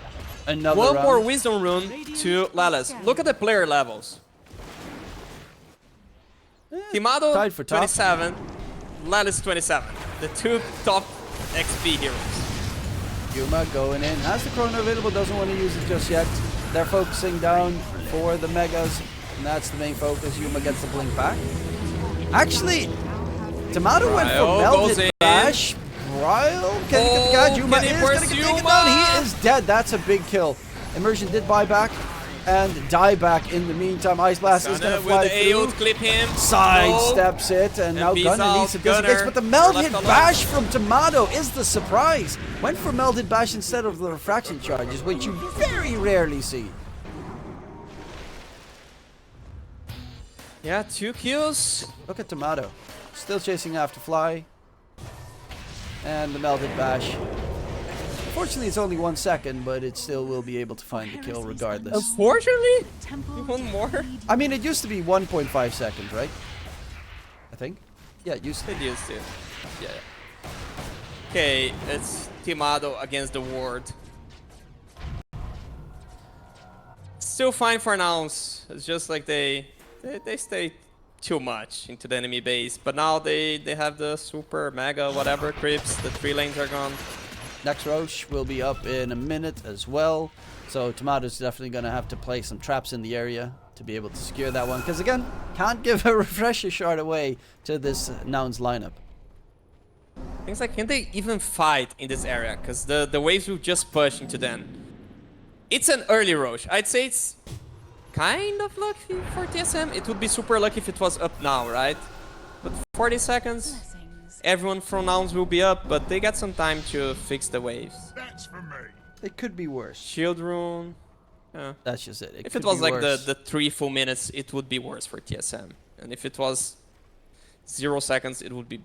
another One round. more wisdom rune to Lelis. Look at the player levels. Timado tied for top. 27, Lelis 27. The 2 top XP heroes. Yuma going in, has the Chrono available, doesn't want to use it just yet. They're focusing down for the Megas, and that's the main focus. Yuma gets the blink back. Actually, Tomato went for Bryle goes Melted in. Bash. Bryle, can he get the catch? Yuma can he is going to pursue take it Yuma? down. He is dead. That's a big kill. Immersion did buy back and die back in the meantime. Ice Blast is going to fly with the AO through. clip him. Sidesteps it, and now peace Gunner out, needs to disengage. Gunner. But the Meld Left hit alone. bash from Tomato is the surprise. Went for Melded Bash instead of the refraction charges, which you very rarely see. Yeah, 2 kills. Look at Tomato. Still chasing after Fly. And the Melded Bash. Unfortunately, it's only 1 second, but it still will be able to find the kill regardless. Unfortunately, Temple one more. I mean, it used to be 1.5 seconds, right? I think. Yeah, it used to. It used to. Yeah. Okay, it's Timado against the ward. Still fine for nouns. It's just like they stay too much into the enemy base. But now they have the super mega whatever creeps. The 3 lanes are gone. Next Roche will be up in a minute as well. So Tomato's definitely going to have to play some traps in the area to be able to secure that one. Because again, can't give a refresher shard away to this Nouns lineup. Things like, can they even fight in this area? Because the waves will just push into them. It's an early Roche. I'd say it's kind of lucky for TSM. It would be super lucky if it was up now, right? But 40 seconds, everyone from Nouns will be up, but they got some time to fix the waves. That's for me. It could be worse. Shield rune. Yeah. That's just it. If could it was be like worse. the 3 full minutes, it would be worse for TSM. And if it was 0 seconds, it would be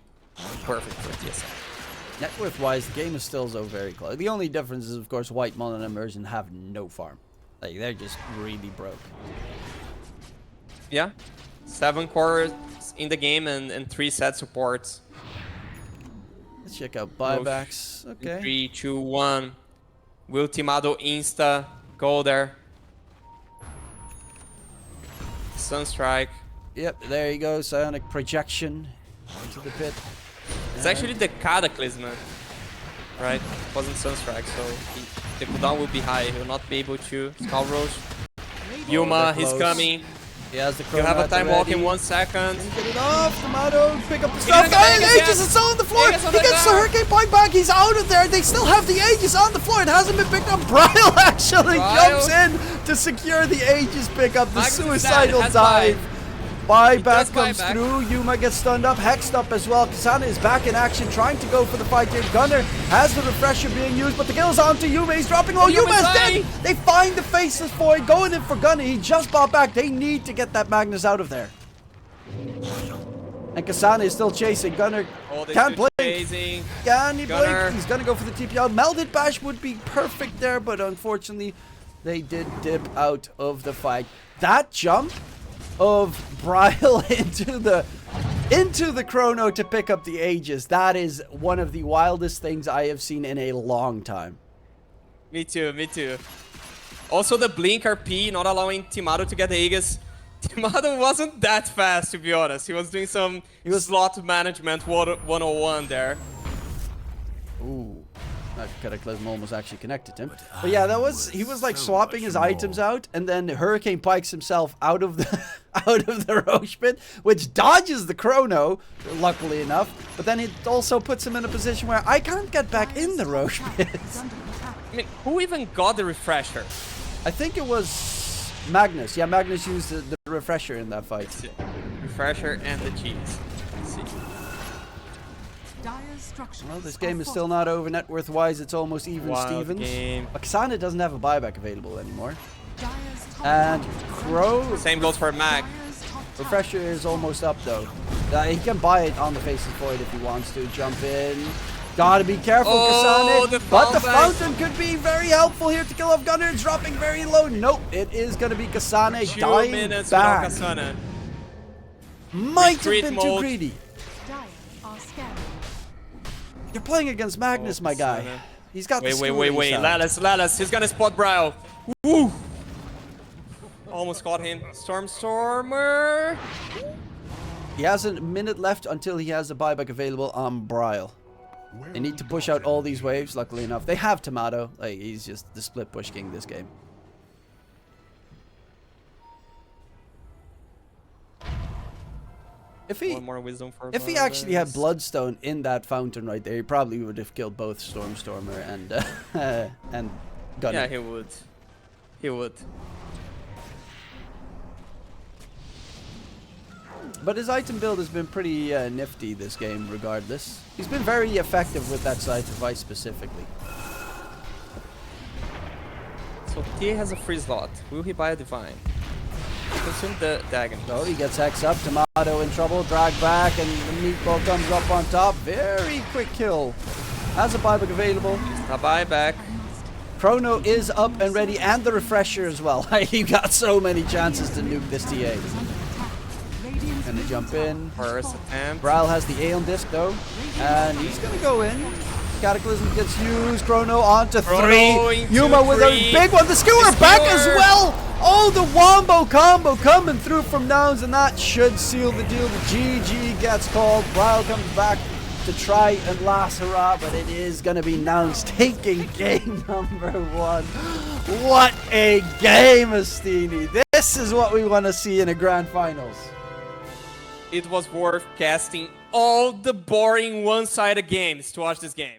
perfect for TSM. Net worth wise, the game is still so very close. The only difference is, of course, White Mon and Immersion have no farm. Like, they're just really broke. Yeah. 7 cores in the game and 3 set supports. Let's check out buybacks. Okay. 3, 2, 1. Will Timado insta go there? Sunstrike. Yep, there you go. Psionic projection into the pit. It's actually the Cataclysm, right? It wasn't Sunstrike, so the cooldown will be high. He will not be able to Skull Roach. Yuma, he's close. coming. He has the You have a time walk in ready. 1 second. Get it off, Tomato, pick up the stuff. didn't get Hey, the Aegis Aegis is still on the floor. Aegis on He the gets the ground. Hurricane Pike back. He's out of there. They still have the Aegis on the floor. It hasn't been picked up. Bryle actually Bryle. jumps in to secure the Aegis pickup. The Magnus is suicidal dead, has dive. Buyback does comes buyback. through. Yuma gets stunned up. Hexed up as well. Kasana is back in action, trying to go for the fight here. Gunner has the refresher being used, but the kill is onto Yuma. He's dropping low. Yuma's Yuma's dead. dying. They find the faceless boy going in for Gunner. He just bought back. They need to get that Magnus out of there. And Kasana is still chasing. Gunner Oh, they can't still blink. chasing. Can he Gunner. blink? He's gonna go for the TPL. Melded Bash would be perfect there, but unfortunately, they did dip out of the fight. That jump of Bryle into the chrono to pick up the Aegis. That is one of the wildest things I have seen in a long time. Me too, me too. Also the Blink RP not allowing Timado to get the Aegis. Timado wasn't that fast, to be honest. He was doing some slot management 101 there. Ooh. That Cataclysm almost actually connected him. But yeah, he was like swapping his items out, and then Hurricane Pikes himself out of the Roche pit, which dodges the chrono, luckily enough. But then it also puts him in a position where I can't get back in the Roche pit. Is under attack. I mean, who even got the refresher? I think it was Magnus. Yeah, Magnus used the refresher in that fight. Refresher and the cheese. Let's see. Dire's structures Well, this are game is still not over net worth wise. It's almost even Wild Stevens. game. But Kasana doesn't have a buyback available anymore. Dire's top And tower is Crow, under Same goes for Mag. Dire's top tower. refresher is almost up though. He can buy it on the Faceless Void if he wants to. Jump in. Gotta be careful, Oh, Kasane. the But the fallback. fountain could be very helpful here to kill off Gunner. It's dropping very low. Nope, it is gonna be Kasane 2 dying minutes back. without Kasana. Might have Retreat been too mode. greedy. Dire are scared. You're playing against Magnus, my guy. Kasane. He's got the Wait. Stewarding sound. Lalas. He's gonna spot Bryle. Woo! Almost caught him. Stormer. He has a minute left until he has the buyback available on Bryle. They need to push out all these waves, luckily enough. They have Tomato. Like, he's just the split push king this game. If he One more wisdom for actually had Barnes. Bloodstone in that fountain right there, he probably would have killed both Stormer and Gunner. Yeah, he would. He would. But his item build has been pretty nifty this game, regardless. He's been very effective with that side device specifically. So T has a free slot. Will he buy a divine? Consume the dagger. So he gets Hex up, Tomato in trouble, drag back, and the meatball comes up on top. Very quick kill. Has a buyback available. A buyback. Chrono is up and ready, and the refresher as well. He got so many chances to nuke this TA. Is under attack. Radiant's Gonna jump in. First attempt. Bryle has the Aeon Disc though, and he's gonna go in. Cataclysm gets used. Chrono onto Chrono 3. into Yuma with a 3. big one. The skewer The back as skewer. well. Oh, the wombo combo coming through from Nouns, and that should seal the deal. The GG gets called. Bryle comes back to try and last hurrah, but it is gonna be Nouns taking game number 1. What a game, Astini. This is what we want to see in a grand finals. It was worth casting all the boring one-sided games to watch this game.